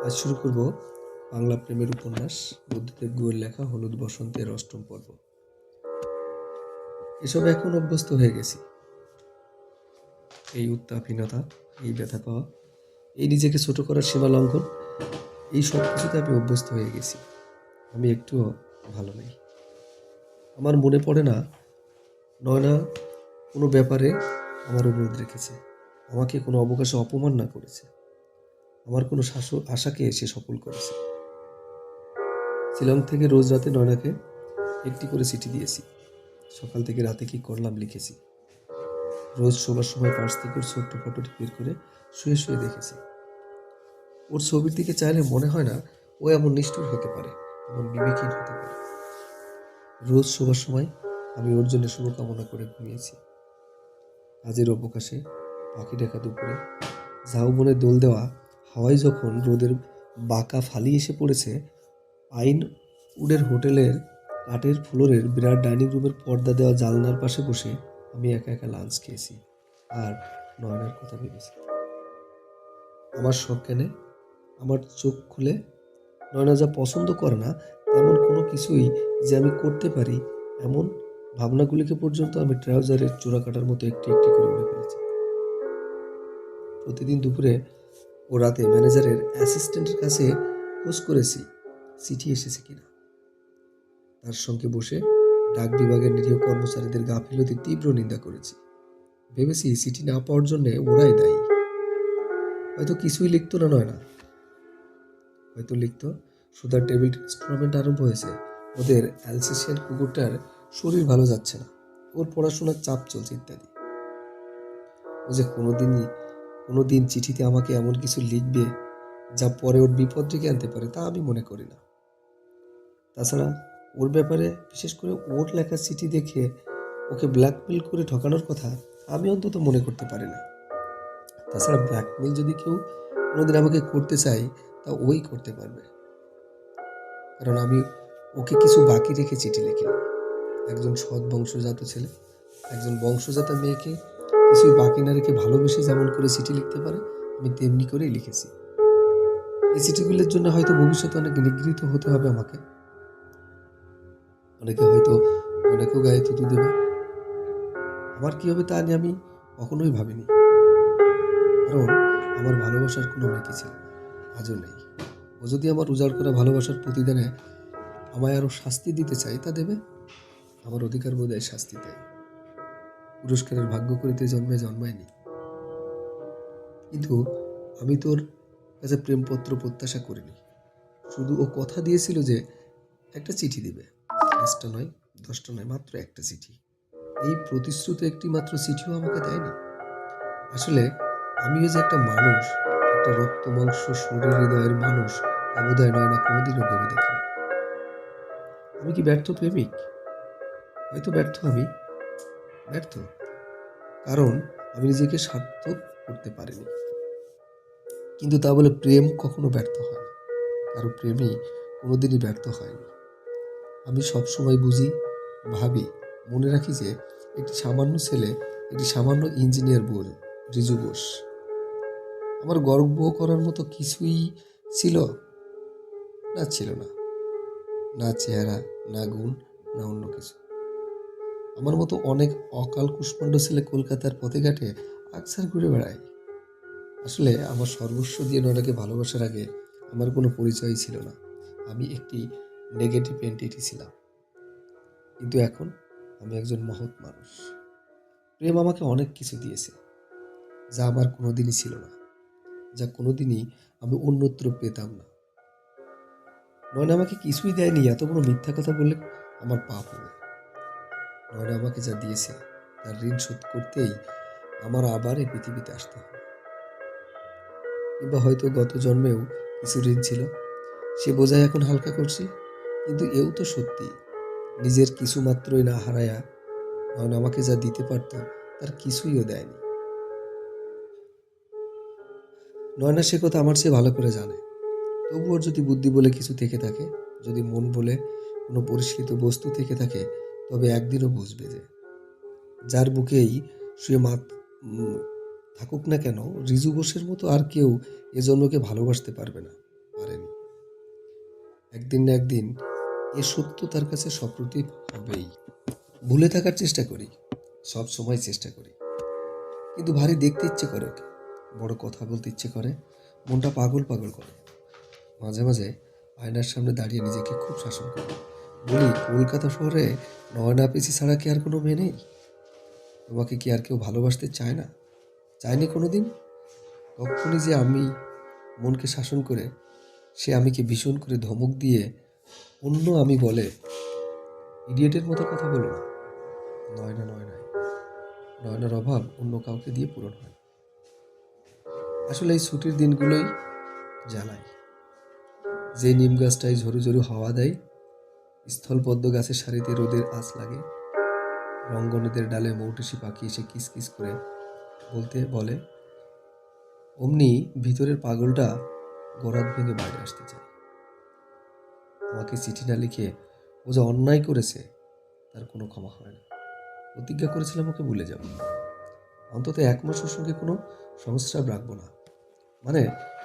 আজ শুরু করব বাংলা প্রেমের উপন্যাস বুদ্ধদেব গুহের লেখা হলুদ বসন্তের অষ্টম পর্ব। এসব এখন অভ্যস্ত হয়ে গেছি। এই উত্তাপহীনতা, এই ব্যথা পাওয়া, এই নিজেকে ছোট করার সীমা লঙ্ঘন, এই সব কিছুতে আমি অভ্যস্ত হয়ে গেছি। আমি একটুও ভালো নেই। আমার মনে পড়ে না নয়না কোনো ব্যাপারে আমার অনুরোধ রেখেছে, আমাকে কোনো অবকাশে অপমান না করেছে, আমার কোনো আশাকে সে সফল করেছে। শিলং থেকে রোজ রাতে নয়নাকে একটি করে চিঠি দিয়েছি। সকাল থেকে রাতে কি করলাম লিখেছি। রোজ শোবার সময় পাশ থেকে ওর ছোট্ট ফটোটি বের করে শুয়ে শুয়ে দেখেছি। ওর ছবির দিকে চাইলে মনে হয় না ও এমন নিষ্ঠুর হতে পারে, এমন বিবেকহীন হতে পারে। রোজ শোবার সময় আমি ওর জন্য শুভকামনা করে ঘুমিয়েছি। কাজের অবকাশে, পাখি ডাকা দুপুরে, ঝাউবনে দোল দেওয়া হাওয়ায় যখন রোদের বাঁকা ফালি এসে পড়েছে, পাইন উডের হোটেলের কাঠের ফ্লোরের বিরাট ডাইনিং রুমের পর্দা দেওয়া জানলার পাশে বসে আমি একা একা লাঞ্চ খেয়েছি আর নয়নার কথা ভেবেছি। আমার সজ্ঞানে আমার চোখ খুলে নয়না যা পছন্দ করে না তেমন কোনো কিছুই যে আমি করতে পারি, এমন ভাবনাগুলিকে পর্যন্ত আমি ট্রাউজারের চোরা কাটার মতো একটি একটি করে উড়ে ফেলেছি। প্রতিদিন দুপুরে ও রাতে ম্যানেজারের অ্যাসিস্ট্যান্টের কাছে খোঁজ করেছি চিঠি এসেছে কিনা। তার সঙ্গে বসে ডাক বিভাগের নিরীহ কর্মচারীদের গাফিলতির তীব্র নিন্দা করেছি। ভেবেছি চিঠি না পাওয়ার জন্য ওরাই দায়ী। হয়তো কিছুই লিখতো না নয় না, হয়তো লিখতো সুধার টেবিল টেনিস টুর্নামেন্ট আরম্ভ হয়েছে, ওদের অ্যালসেশিয়ান কুকুরটার শরীর ভালো যাচ্ছে না, ওর পড়াশোনার চাপ চলছে ইত্যাদি। ও যে কোনোদিন চিঠিতে আমাকে এমন কিছু লিখবে যা পরে ওর বিপদ ডেকে আনতে পারে তা আমি মনে করি না। তাছাড়া ওর ব্যাপারে, বিশেষ করে ওর লেখা চিঠি দেখে ওকে ব্ল্যাকমেল করে ঠকানোর কথা আমি অন্তত মনে করতে পারি না। তাছাড়া ব্ল্যাকমেল যদি কেউ কোনোদিন আমাকে করতে চাই তা ওই করতে পারবে, কারণ আমি ওকে কিছু বাকি রেখে চিঠি লিখি। একজন সৎ বংশজাত ছেলে, একজন বংশজাত মেয়েকে কিছুই বাকি না রেখে ভালোবেসে যেমন করে চিঠি লিখতে পারে আমি তেমনি করেই লিখেছি। এই চিঠিগুলোর জন্য হয়তো ভবিষ্যতে অনেক নিগৃহীত হতে হবে আমাকে। অনেকে হয়তো অনেকেও গায়ে থুতু দেবে। আমার কি হবে তা নিয়ে আমি কখনোই ভাবিনি, কারণ আমার ভালোবাসার কোনো মেকি ছিল না, আজও নেই। ও যদি আমার উজাড় করা ভালোবাসার প্রতিদানে আমায় আরো শাস্তি দিতে চাই তা দেবে। আমার অধিকার বোধহয় শাস্তি দেয়। পুরস্কারের ভাগ্য করিতে জন্মে জন্মায়নি। কিন্তু আমি তোর কাছে প্রেমপত্র প্রত্যাশা করিনি। শুধু ও কথা দিয়েছিল যে একটা চিঠি দিবে, 5টা নয়, 10টা নয়, মাত্র একটা চিঠি। এই প্রতিশ্রুত একটি মাত্র চিঠিও আমাকে দেয়নি। আসলে আমিও যে একটা মানুষ, একটা রক্ত মাংস শরীর হৃদয়ের মানুষ, তা বোধহয় নয়না কোনোদিনও ভেবে দেখিনি। আমি কি ব্যর্থ প্রেমিক? হয়তো ব্যর্থ, আমি ব্যর্থ, কারণ আমি নিজেকে সার্থক করতে পারিনি। কিন্তু তা বলে প্রেম কখনো ব্যর্থ হয় না, কারো প্রেমই কোনোদিনই ব্যর্থ হয়নি। আমি সবসময় বুঝি, ভাবি, মনে রাখি যে একটি সামান্য ছেলে, একটি সামান্য ইঞ্জিনিয়ার বোন, রিজু বোস, আমার গর্ব করার মতো কিছুই ছিল না, ছিল না। না চেহারা, না গুণ, না অন্য কিছু। আমার মতো অনেক অকাল কুষ্মাণ্ড ছেলে কলকাতার পথে ঘাটে আকছার ঘুরে বেড়ায়। আসলে আমার সর্বস্ব দিয়ে নয়নাকে ভালোবাসার আগে আমার কোনো পরিচয়ই ছিল না। আমি একটি নেগেটিভ এন্টিটি ছিলাম। কিন্তু এখন আমি একজন মহৎ মানুষ। প্রেম আমাকে অনেক কিছু দিয়েছে, যা আমার কোনোদিনই ছিল না, যা কোনোদিনই আমি অন্যত্র পেতাম না। নয়না আমাকে কিছুই দেয়নি, এত বড় মিথ্যা কথা বললে আমার পাপ হবে। নয়না আমাকে যা দিয়েছে তার ঋণ শোধ করতেই আমার আবার এই পৃথিবীতে আসতে হবে। কিংবা হয়তো গত জন্মেও কিছু ঋণ ছিল, সে বোঝায় এখন হালকা করছি। কিন্তু এও তো সত্যি, নিজের কিছু মাত্রই না হারায়া নয়না আমাকে যা দিতে পারত তার কিছুইও দেয়নি। নয়না সে কথা আমার চেয়ে ভালো করে জানে। তবু ওর যদি বুদ্ধি বলে কিছু থেকে থাকে, যদি মন বলে কোনো পরিষ্কৃত বস্তু থেকে থাকে, তবে একদিনও বুঝবে যে যার বুকেই শুয়ে থাকুক না কেন, রিজু বোসের মতো আর কেউ এ জন্মকে ভালোবাসতে পারবে না। একদিন না একদিন এ সত্য তার কাছে সপ্রতিভ হবেই। ভুলে থাকার চেষ্টা করি, সব সময় চেষ্টা করি, কিন্তু ভারী দেখতে ইচ্ছে করে ওকে, বড় কথা বলতে ইচ্ছে করে, মনটা পাগল পাগল করে। মাঝে মাঝে আয়নার সামনে দাঁড়িয়ে নিজেকে খুব শাসন করি, বলি কলকাতা শহরে নয়না পিসি ছাড়া কি আর কোনো মেয়ে নেই? তোমাকে কি আর কেউ ভালোবাসতে চায় না? চায়নি কোনোদিন? তখনই যে আমি মনকে শাসন করে সে আমিকে ভীষণ করে ধমক দিয়ে অন্য আমি বলে, ইডিয়েটের মতো কথা বলো না, নয়না নয়নায়, নয়নার অভাব অন্য কাউকে দিয়ে পূরণ হয়। আসলে এই ছুটির দিনগুলোই জ্বালায়। যে নিম গাছটায় ঝরু ঝরু হাওয়া দেয়, স্থলপদ্ম গাছের সারিতে রোদের আঁচ লাগে, রঙ্গনদের ডালে মৌটুসি পাখি এসে কিস করে বলে, অমনি ভিতরের পাগলটা গরাদ ভেঙে বাইরে আসতে চায়। আমাকে চিঠি না লিখে ও যা অন্যায় করেছে তার কোনো ক্ষমা হয় না। প্রতিজ্ঞা করেছিলাম ওকে ভুলে যাব, অন্তত 1 মাস ওর সঙ্গে কোনো সংস্রাব রাখবো না। মানে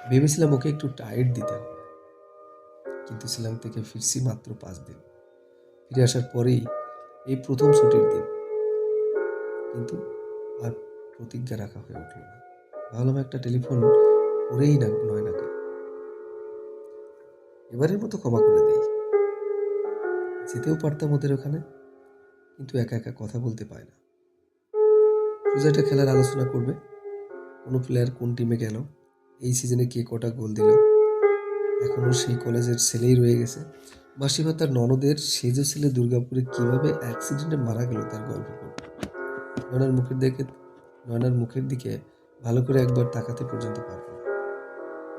ভেবেছিলাম ওকে একটু টাইট দিতে হবে। কিন্তু শিলং থেকে ফিরছি মাত্র 5 দিন। ফিরে আসার পরেই এই প্রথম ছুটির দিন, কিন্তু আর প্রতিজ্ঞা রাখা হয়ে উঠল না। ভাবলাম একটা টেলিফোন করেই না নয়নাকে, এবারের মতো ক্ষমা করে দেই। যেতেও পারতাম ওদের ওখানে, কিন্তু একা একা কথা বলতে পায় না। সোজা খেলার আলোচনা করবে, কোনো প্লেয়ার কোন টিমে গেল, এই সিজনে কে কটা গোল দিল। এখনও সেই কলেজের ছেলেই রয়ে গেছে। মাসিমা তার ননদের সেজ ছেলে দুর্গাপুরে কিভাবে অ্যাক্সিডেন্টে মারা গেল তার গল্প করবে। নয়নার মুখের দিকে ভালো করে একবার তাকাতে পর্যন্ত পারবে না।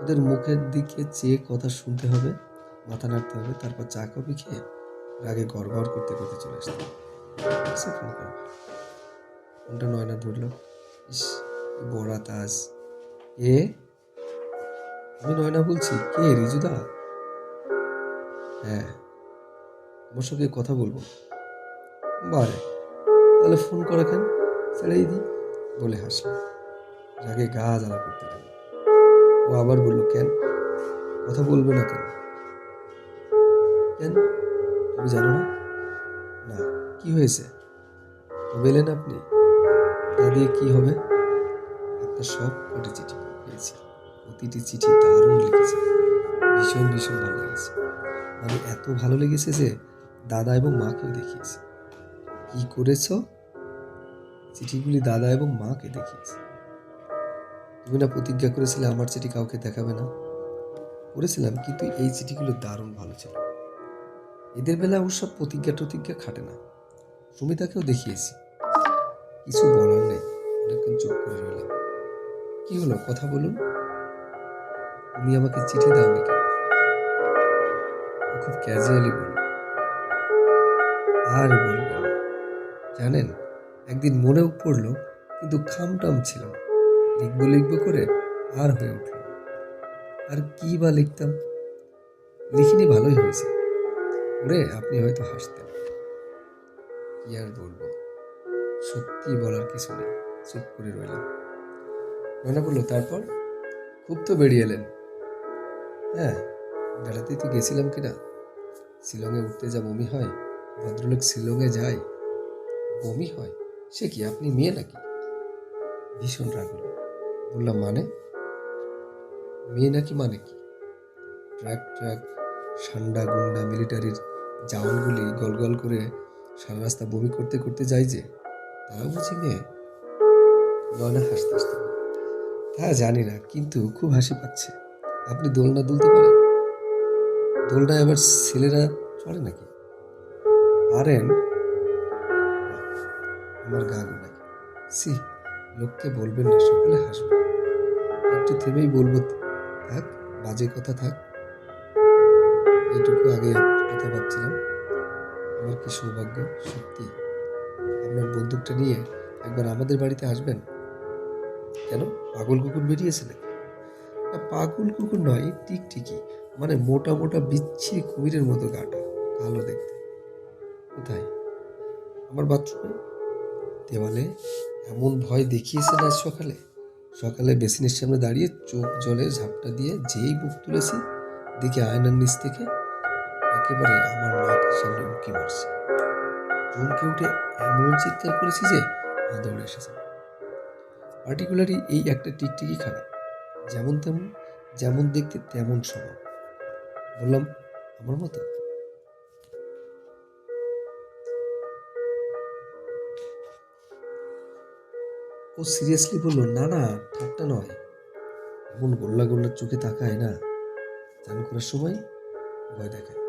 ওদের মুখের দিকে চেয়ে কথা শুনতে হবে, মাথা নাড়তে হবে, তারপর চা কফি খেয়ে রাগে গড়গড় করতে করতে চলে আসতে হবে। ফোন করা ফোনটা নয়না ধরল। ইস, বড়া তাজ। এ, আমি নয়না বলছি। কে, রিজুদা? হ্যাঁ, তোমার সঙ্গে কথা বলবো। বারে, তাহলে ফোন করা কেন, ছেড়েই দিই বলে হাসলাম। রাগে গা জ্বালা করতে লাগলো। ও আবার বলল, কেন কথা বলবে না কেন? কেন, তুমি জানো না? না, কি হয়েছে? তবে এলেন আপনি, তা দিয়ে কি হবে? আপনার সব কটি চিঠি পেয়েছি, প্রতিটি চিঠি দারুণ লিখেছে, ভীষণ ভীষণ ভালো লেগেছে। মানে এত ভালো লেগেছে যে দাদা এবং মাকেও দেখিয়েছে। কি করেছ? চিঠিগুলি দাদা এবং মাকে দেখিয়েছে। তুমি না প্রতিজ্ঞা করেছিলে আমার চিঠি কাউকে দেখাবে না? করেছিলাম, কিন্তু এই চিঠিগুলো দারুণ ভালো ছিল। এদের বেলা ওসব প্রতিজ্ঞা খাটে না। সুমিতাকেও দেখিয়েছি। কিছু বলার নেই, অনেকক্ষণ চুপ করে রইলাম। কি হলো, কথা বলুন। তুমি আমাকে চিঠি দাওনি কেন? ও খুব ক্যাজুয়ালি বলল, আর বলবেন না। জানেন, একদিন মনেও পড়লো, কিন্তু খামটাম ছিল না। লিখবো করে আর হয়ে উঠল না। আর কি বা লিখতাম? লিখিনি, ভালোই হয়েছে। ওরে, আপনি হয়তো হাসতেন। কি আর বলবো, সত্যি বলার কিছু নেই। চুপ করে রইলাম। মনে বললো, তারপর? খুব তো বেরিয়ে এলেন। হ্যাঁ, বেড়াতেই তো গেছিলাম কিনা। শিলংয়ে উঠতে যা বমি হয়, ভদ্রলোক শিলংয়ে যায়, বমি হয়? সে কি, আপনি মেয়ে নাকি? ভীষণ রাগ হলো। বললাম, মানে? মেয়ে নাকি মানে কি? ট্রাক সান্ডা গুন্ডা মিলিটারির জাওয়ানগুলি গল করে সারা রাস্তা বমি করতে করতে যায় যে, তারাও বুঝি মেয়ে? নয়না হাসতে হাসতে, তা জানি না, কিন্তু খুব হাসি পাচ্ছে। আপনি দোলনা দুলতে পারেন? দোলনা আবার ছেলেরা চড়ে নাকি? পারেন? আমার গা গোলায়। সি, লোককে বলবেন না, সকলে হাসবে। একটু থেমেই বলবো, থাক, বাজে কথা থাক। এইটুকু আগে কথা ভাবছিলাম। আমার কি সৌভাগ্য, সত্যি। আপনার বন্দুকটা নিয়ে একবার আমাদের বাড়িতে আসবেন। কেন, পাগল কুকুর বেরিয়েছে নাকি? না, পাগল কুকুর নয়, টিকটিকি, মানে মোটা মোটা বিচ্ছিরি কুমিরের মতো গাটা, কালো দেখতে। কোথায়? আমার বাথরুমে, দেওয়ালে। এমন ভয় দেখিয়েছে না সকালে। সকালে বেসিনের সামনে দাঁড়িয়ে চোখ জলে ঝাপটা দিয়ে যেই মুখ তুলেছি, দেখি আয়নার নিচ থেকে একেবারে আমার নাকের সামনে উঁকি মারছে। চমকে উঠে এমন চিৎকার করেছি যে মা দৌড়ে এসেছে। পার্টিকুলারলি এই একটা টিকটিকি খারাপ, যেমন তেমন, যেমন দেখতে তেমন স্বভাব। বললাম, আমার মতো? ও সিরিয়াসলি বলল, না না, ঠাট্টা নয়। এমন গোল্লা গোল্লা চোখে তাকায় না, চান করার সময় ভয় দেখায়।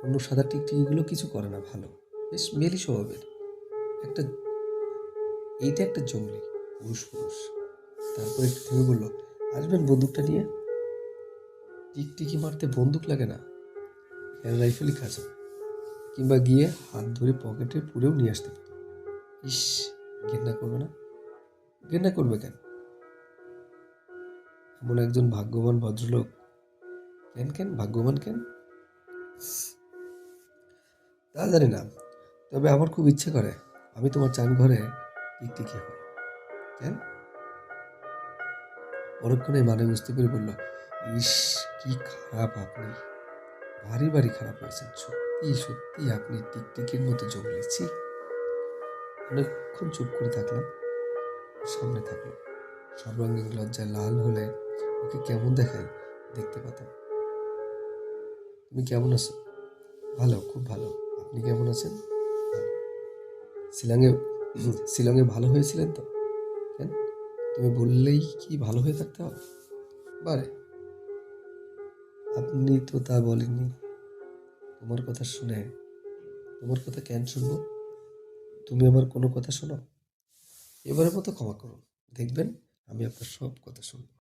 অন্য সাদা টিকটিকিগুলো কিছু করে না, ভালো, বেশ মেলি স্বভাবের। একটা এইটা একটা জঙ্গলি পুরুষ পুরুষ। তারপর একটু থেমে বলল, আসবেন বন্দুকটা নিয়ে? টিকটিকি মারতে বন্দুক লাগে না, এয়ার রাইফেলই কাজ। কিংবা গিয়ে হাত ধরে পকেটে পুরেও নিয়ে আসতে পারো। ইস, ঘেন্না করবে না? ঘেন্না করবে কেন? এমন একজন ভাগ্যবান ভদ্রলোক। কেন কেন ভাগ্যবান কেন তা জানি না, তবে আমার খুব ইচ্ছে করে আমি তোমার চান ঘরে টিকটিকি হই। কেন? পরক্ষণে মানে বুঝতে পেরে বলল, ইস, কি খারাপ আপনি, ভারী ভারী খারাপ হয়েছেন। সত্যি সত্যি আপনি টিকটিকির মতো জমলেছি। অনেকক্ষণ চুপ করে থাকলাম। সামনে থাকলো, সর্বাঙ্গীন লজ্জায় লাল হলে ওকে কেমন দেখায় দেখতে পেতাম। তুমি কেমন আছো? ভালো, খুব ভালো। আপনি কেমন আছেন? ভালো। শিলংয়ে শিলংয়ে ভালো হয়েছিলেন তো? কেন, তুমি বললেই কি ভালো হয়ে থাকতে হবে? বারে, আপনি তো তা বলেননি। তোমার কথা শুনে, তোমার কথা কেন শুনবো? তুমি আমার কোনো কথা শোনো? এবারের মতো ক্ষমা করুন, দেখবেন আমি আপনার সব কথা শুনবো।